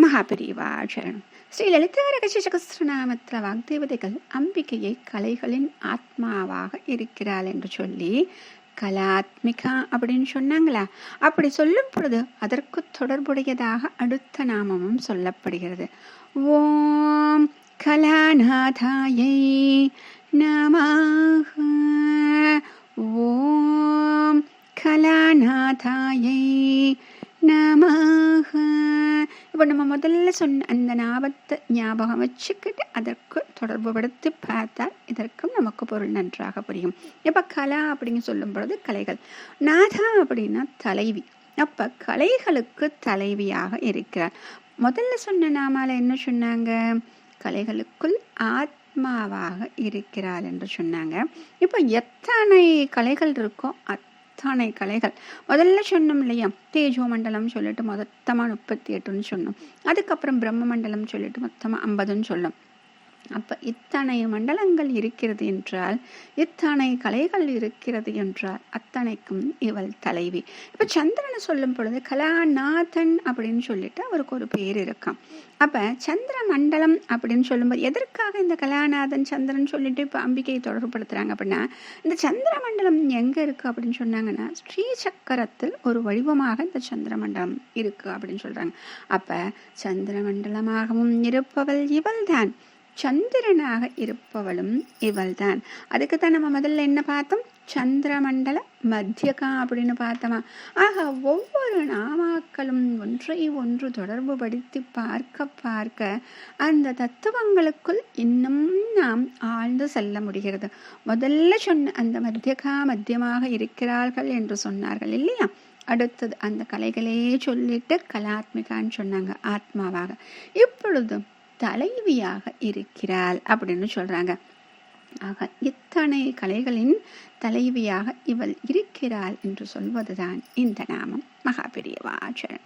மகாபெரிவாச்சரணம். ஸ்ரீ லலிதா ரகசியசகஸ்திரநாமத்தில் வாக்தேவதைகள் அம்பிகையை கலைகளின் ஆத்மாவாக இருக்கிறாள் என்று சொல்லி கலாத்மிகா அப்படின்னு சொன்னாங்களா? அப்படி சொல்லும் பொழுது அதற்கு தொடர்புடையதாக அடுத்த நாமமும் சொல்லப்படுகிறது. ஓம் கலாநாதாயை நமஹ. ஓம் கலாநாதாயை நமஹ. இப்போ நம்ம முதல்ல சொன்ன அந்த நாமத்தை ஞாபகம் வச்சுக்கிட்டு அதற்கு தொடர்பு படுத்தி பார்த்தால் இதற்கும் நமக்கு பொருள் நன்றாக புரியும். இப்போ கலா அப்படின்னு சொல்லும் பொழுது கலைகள், நாதா அப்படின்னா தலைவி. அப்போ கலைகளுக்கு தலைவியாக இருக்கிறார். முதல்ல சொன்ன நாமால என்ன சொன்னாங்க? கலைகளுக்குள் ஆத்மாவாக இருக்கிறாள் என்று சொன்னாங்க. இப்போ எத்தனை கலைகள் இருக்கோ அத்தனை கலைகள். முதல்ல சொன்னோம் இல்லையா, தேஜோ மண்டலம் சொல்லிட்டு மொத்தமாக 38ன்னு சொன்னோம். அதுக்கப்புறம் பிரம்ம மண்டலம் சொல்லிட்டு மொத்தமாக 50ன்னு சொன்னோம். அப்போ இத்தனை மண்டலங்கள் இருக்கிறது என்றால், இத்தனை கலைகள் இருக்கிறது என்றால் அத்தனைக்கும் இவள் தலைவி. இப்போ சந்திரனை சொல்லும் பொழுது கலாநாதன் அப்படின்னு சொல்லிட்டு அவருக்கு ஒரு பேர் இருக்கான். அப்போ சந்திர மண்டலம் அப்படின்னு சொல்லும்போது எதற்காக இந்த கலாநாதன் சந்திரன் சொல்லிட்டு இப்போ அம்பிகையை தொடர்புபடுத்துறாங்க அப்படின்னா, இந்த சந்திர மண்டலம் எங்கே இருக்குது அப்படின்னு சொன்னாங்கன்னா, ஸ்ரீ சக்கரத்தில் ஒரு வடிவமாக இந்த சந்திர மண்டலம் இருக்குது அப்படின்னு சொல்கிறாங்க. அப்போ சந்திர மண்டலமாகவும் இருப்பவள் இவள் தான், சந்திரனாக இருப்பவளும் இவள்தான். அதுக்குத்தான் நம்ம முதல்ல என்ன பார்த்தோம்? சந்திரமண்டல மத்தியகா அப்படின்னு பார்த்தோமா. ஆக ஒவ்வொரு நாமாக்களும் ஒன்றை ஒன்று தொடர்பு படுத்தி பார்க்க பார்க்க அந்த தத்துவங்களுக்குள் இன்னும் நாம் ஆழ்ந்து செல்ல முடிகிறது. முதல்ல சொன்ன அந்த மத்தியகா மத்தியமாக இருக்கிறார்கள் என்று சொன்னார்கள் இல்லையா? அடுத்தது அந்த கலைகளே சொல்லிட்டு கலாத்மிகான்னு சொன்னாங்க, ஆத்மாவாக. இப்பொழுது தலைவியாக இருக்கிறாள் அப்படின்னு சொல்றாங்க. ஆக இத்தனை கலைகளின் தலைவியாக இவள் இருக்கிறாள் என்று சொல்வதுதான் இந்த நாமம். மகாபெரிவாச்சரணம்.